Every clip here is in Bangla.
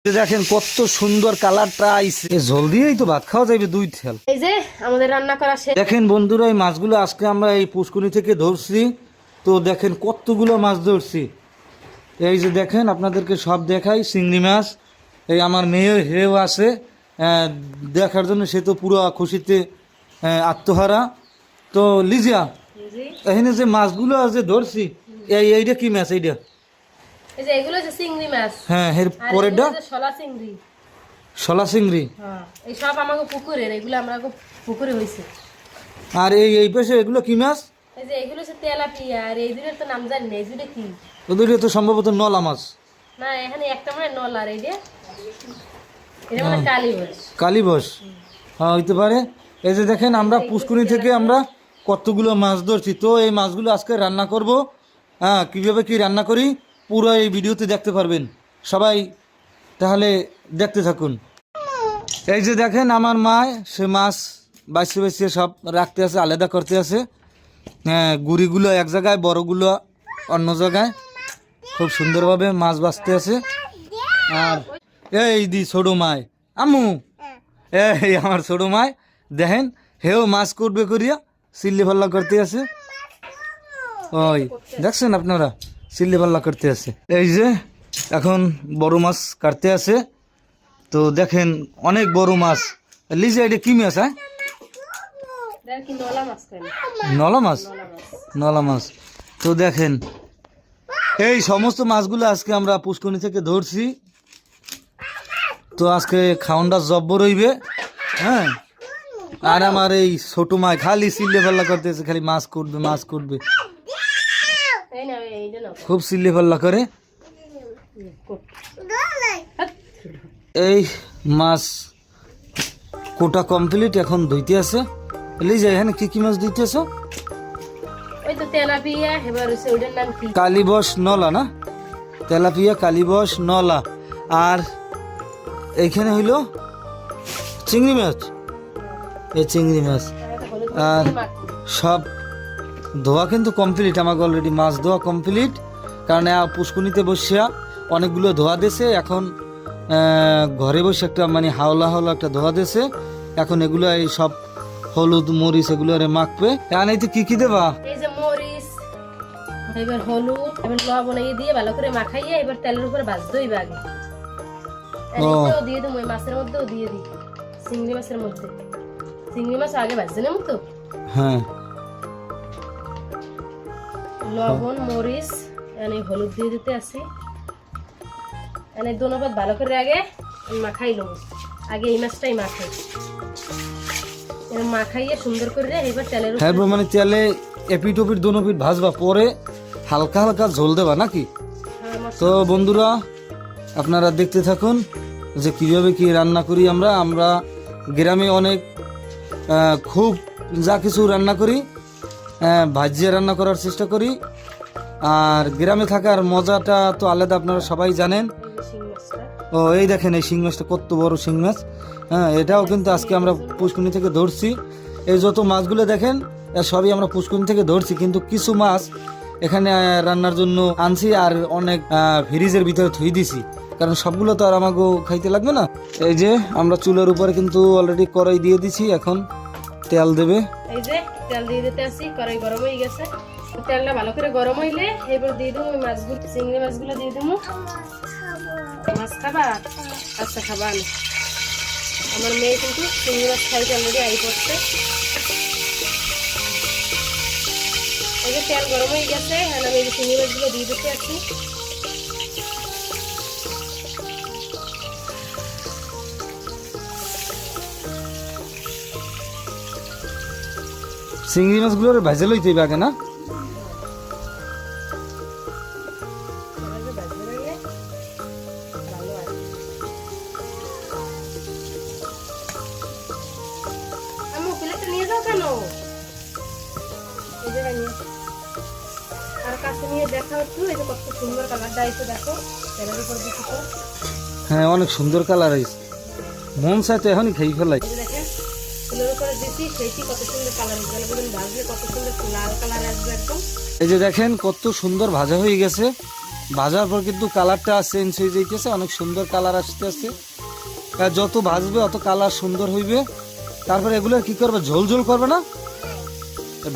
দেখেন কত সুন্দর কালারটা আইছে, জল দিয়েই তো ভাত খাওয়া যাবে দুই থেল। এই যে আমাদের রান্না করা শেষ। দেখেন বন্ধুরা, এই মাছগুলো আজকে আমরা এই পুষ্করণী থেকে ধরছি। তো দেখেন কতগুলো মাছ ধরছি। এই যে দেখেন, আপনাদেরকে সব দেখাই। চিংড়ি মাছ, এই আমার মেয়ে হেও আছে দেখার জন্য, সে তো পুরো খুশিতে আত্মহারা। তো লিজিয়া, এখানে যে মাছগুলো আছে ধরছি, এইটা কি মাছ? এইটা এই যে এগুলো যে চিংড়ি মাছ। হ্যাঁ, এর পরেরটা শলা চিংড়ি। শলা চিংড়ি। হ্যাঁ, এই সব আমাকে পুকুরের, এগুলো আমরা পুকুরে হইছে। আর এই পাশে এগুলো কি মাছ? এই যে এগুলো হচ্ছে তেলাপিয়া, আর এই দুটোর তো নাম জানি না। এই দুটো কি? ওদের তো সম্ভবত নলা মাছ। না, এখানে একটা মানে নল, আর এই যে এটা মানে কালীবাস। কালীবাস, হ্যাঁ হইতে পারে। এই যে দেখেন, আমরা পুষ্করণী থেকে আমরা কতগুলো মাছ ধরছি। তো এই মাছগুলো আজকে রান্না করব। হ্যাঁ, কীভাবে কি রান্না করি পুরো এই ভিডিওতে দেখতে পারবেন সবাই, তাহলে দেখতে থাকুন। এই যে দেখেন, আমার মা সে মাছ বাছিয়ে বাছিয়ে সব রাখতে আছে, আলাদা করতে আছে। হ্যাঁ, গুড়িগুলো এক জায়গায়, বড়গুলো অন্য জায়গায়, খুব সুন্দরভাবে মাছ বাছতে আছে। আর এই দি ছোট মায়, আম্মু, এই আমার ছোট মায় দেখেন, হেও মাছ করবে করিয়া চিল্লি পাল্লা করতে আছে। ওই দেখছেন আপনারা, চিল্লি পাল্লা করতে আছে। এই যে এখন বড় মাছ কাটতে আছে। তো দেখেন অনেক বড় মাছ। লিজা, এটা কি মাছ? হ্যাঁ, নলা মাছ। নলা মাছ। তো দেখেন, এই সমস্ত মাছগুলো আজকে আমরা পুষ্করণী থেকে ধরছি। তো আজকে খাওয়ানটা জব্বর হইবে। হ্যাঁ, আর আমার এই ছোট মায় খালি চিল্লে পাল্লা করতেছে, খালি মাছ করবে মাছ করবে, খুব চিল্লে পাল্লা করে। এই মাছ কোটা কমপ্লিট, এখন ধুইতে আছে। লিজা, এখানে কি কি মাছ ধুইতেছ? ওই তো তেলাপিয়া, এবার হচ্ছে ওটার নাম কি? কালীবাস নলা না? তেলাপিয়া, কালীবাস, নলা। আর এইখানে হইল চিংড়ি মাছ, এই চিংড়ি মাছ। আর সব ধোয়া কিন্তু কমপ্লিট, আমাকে অলরেডি মাছ ধোয়া কমপ্লিট। কারণ পুষ্করণীতে বসিয়া অনেকগুলো ধোয়া দিয়েছে। এখন ঘরে বসে একটা মানে হাওলা হাওলা একটা ধোয়া দিয়েছে। এখন এগুলো এই সব হলুদ মরিচ এগুলো মাখবে। এখন এই কি কি দেবা? এই যে মরিচ, এবার হলুদ, এবার লবণ দিয়ে ভালো করে মাখাইয়ে এবার তেলের উপরে ভাজতে হইবে আগে। এটাও দিয়ে দেবো, ওই মাছের মধ্যেও দিয়ে দিই, চিংড়ি মাছের মধ্যে। চিংড়ি মাছ আগে ভাজতে নেব তো। হ্যাঁ, লবণ মরিচ এনে হলুদ দিয়ে দিতে আসি। এনে দোনোপাত ভালো করে আগে মাখাই নেব। আগে এই মাছটাই মাখাই, মাখাইয়ে সুন্দর করে এবার তেলের উপরে। হ্যাঁ, মানে তেলে এপিট ওপিট দোনো পিঠ ভাজবা, পরে হালকা হালকা ঝোল দেবা নাকি? তো বন্ধুরা, আপনারা দেখতে থাকুন যে কিভাবে কি রান্না করি আমরা গ্রামে অনেক খুব যা কিছু রান্না করি, ভাজিয়ে রান্না করার চেষ্টা করি। আর গ্রামে থাকার মজাটা তো আলাদা, আপনারা সবাই জানেন। ও এই দেখেন, এই শিং মাছটা কত বড় শিং মাছ। হ্যাঁ, এটাও কিন্তু আজকে আমরা পুষ্করণী থেকে ধরছি। এই যত মাছগুলো দেখেন সবই আমরা পুষ্করণী থেকে ধরছি, কিন্তু কিছু মাছ এখানে রান্নার জন্য আনছি, আর অনেক ফ্রিজের ভিতরে থুই দিছি, কারণ সবগুলো তো আর আমাকে খাইতে লাগবে না। এই যে আমরা চুলের উপরে কিন্তু অলরেডি কড়াই দিয়ে দিছি, এখন তেল দেবে। এই যে তেল দিয়ে দিতে আসি, কড়াই গরম হয়ে গেছে। তেলটা ভালো করে গরম হইলে এবার দিয়ে দেবো ওই মাছগুলো, চিংড়ি মাছগুলো দিয়ে দেবো। মাছ খাবা? আচ্ছা, খাবা না। আমার মেয়ে কিন্তু চিংড়ি মাছ খাইতে অলরেডি আই পড়ছে। এই যে তেল গরম হয়ে গেছে, আর আমি এই চিংড়ি মাছগুলো দিয়ে দিতে আসি। চিংড়ি মাছগুলো ভাজে লইতে হবে আগে না? হ্যাঁ, অনেক সুন্দর কালার হয়েছে, মন চাই তো এখনই খাই ফেলাই। এই যে দেখেন কত সুন্দর ভাজা হয়ে গেছে। ভাজার পর কিন্তু কালারটা চেঞ্জ হয়ে যাইতেছে, অনেক সুন্দর কালার আসতে আসতে। যত ভাজবে অত কালার সুন্দর হইবে। তারপরে এগুলো কি করবে, ঝোল ঝোল করবে না,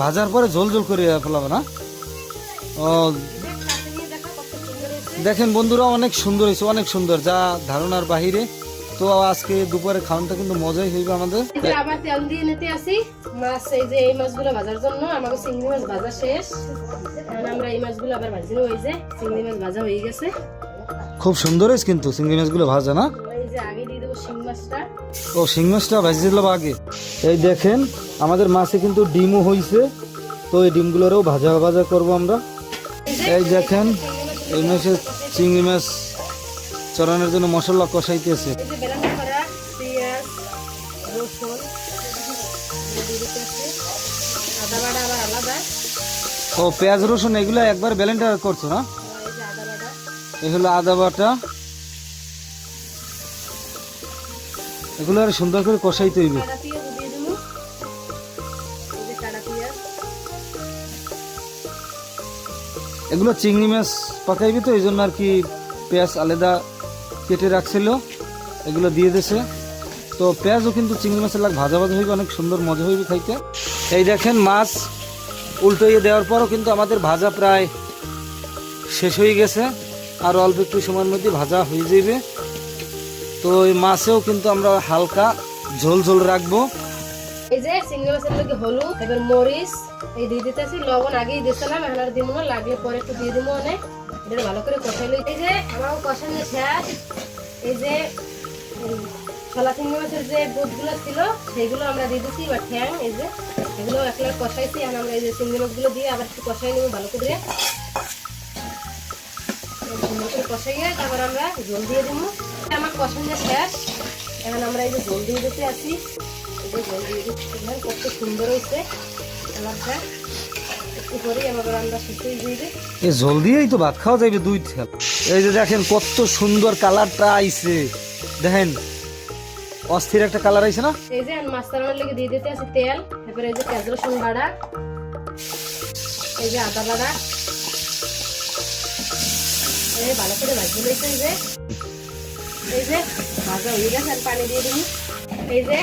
ভাজার পরে ঝোল ঝোল করে ফেলাবে না। ও দেখেন বন্ধুরা, অনেক সুন্দর হয়েছে, অনেক সুন্দর, যা ধারণার বাহিরে। তো আজকে দুপুরে খাওয়ানটা কিন্তু মজাই হইবে আমাদের। আবার তেল দিয়ে নিতে আসি মাছ, এই যে এই মাছগুলো ভাজার জন্য। আমাকে চিংড়ি মাছ ভাজা শেষ, এখন আমরা এই মাছগুলো আবার ভাজি নেব। এই যে চিংড়ি মাছ ভাজা হয়ে গেছে, খুব সুন্দর হয়েছে কিন্তু চিংড়ি মাছগুলো ভাজা না। এই যে আগে দিয়ে দেবো শিং মাছটা। ও শিং মাছটা ভাজি দিলাম আগে। এই দেখেন আমাদের মাছে কিন্তু ডিমও হয়েছে, তো এই ডিমগুলোরও ভাজা ভাজা করব আমরা। এই দেখেন এই মাছে চিংড়ি মাছ চড়ানোর জন্য মশলা কষাইতেছে। এই যে বেলানা করা পেঁয়াজ রসুন দিয়ে দিতে আছে, আদা বাটা আবার আলাদা। ও পেঁয়াজ রসুন এগুলো একবার ব্লেন্ডার করছো না? এই যে আদা বাটা, এই হলো আদা বাটা, এগুলো আর সুন্দর করে কষাইতে হইবে। কাটা পেঁয়াজ দিয়ে দেবো। এই যে কাটা পেঁয়াজ, এগুলো চিংড়ি মাছ পাকাইবি তো এই জন্য আর কি পেঁয়াজ আলাদা কেটে রাখছিল, এগুলো দিয়ে দিছে। তো পেঁয়াজও কিন্তু চিংড়ি মাছের লাগ ভাজা ভাজা হইবে, অনেক সুন্দর মজা হইবে খাইতে। এই দেখেন মাছ উল্টোইয়ে দেওয়ার পরও কিন্তু আমাদের ভাজা প্রায় শেষ হয়ে গেছে, আর অল্প একটু সময়ের মধ্যে ভাজা হয়ে যাবে। তো এই মাছেও কিন্তু আমরা হালকা ঝোল ঝোল রাখবো। এই যে চিংড়ি মাছের লগে হলুদ, এবার মরিচ এই দিয়ে দিতেছি। লবণ আগেই দিয়েছিলাম, এখন আর দিব না, লাগলে পরে একটু দিয়ে দিব। অনেক এটা ভালো করে কষাইলো। এই যে আমার কষানো শেষ। এই যে ছলা চিংড়ি মাছের যে বুটগুলো ছিল সেগুলো আমরা দিয়ে দিচ্ছি, বা ঠ্যাং, এই যে এগুলো একলা কষাইছি। এখন আমরা এই যে চিংড়ি মাছগুলো দিয়ে আবার একটু কষাই নেবো ভালো করে। ভালো করে কষাইয়ে তারপর আমরা জল দিয়ে দেবো। আমার কষানো শেষ, এখন আমরা এই যে জল দিয়ে দিতে আসি। এই যে জল দিয়ে দিচ্ছি, কত সুন্দর হয়েছে কালারটা। একটু পরেই আমার রান্না শেষ হয়ে যাবে। এই জল দিয়েই তো ভাত খাওয়া যাবে দুই থেল। এই যে দেখেন কত সুন্দর কালারটা আইছে, দেখেন অস্থির একটা কালার আইছে না। এই যে মাছ রান্নার লেগে দিয়ে দিতে আছে তেল, এরপরে এই যে পেঁয়াজ রসুন বাটা, এই যে আদা বাটা, এই ভালো করে ভাজি লইছে। এই যে ভাজা হয়ে গেছে, আর পানি দিয়ে দিবি। এই যে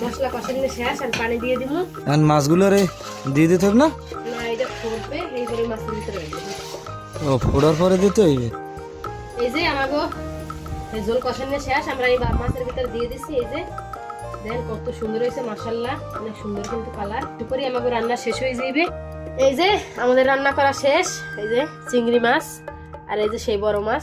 মশলা কষানো শেষ, আর পানি দিয়ে দিব। এখন মাছগুলো রে দিয়ে দিতে হবে না? না, এটা ফুটবে, এইবারে মাছের ভিতরে রাখবো। ও ফোড়ার পরে দিতে হইবে। এই যে আমাগো এই ঝোল কষানো শেষ, আমরা এই মাছের ভিতরে দিয়ে দিছি। এই যে দেখেন কত সুন্দর হয়েছে, মাশাআল্লাহ, অনেক সুন্দর কিন্তু কালার। দুপুরে আমাগো রান্না শেষ হয়ে যাবে। এই যে আমাদের রান্না করা শেষ। এই যে চিংড়ি মাছ, আর এই যে সেই বড় মাছ।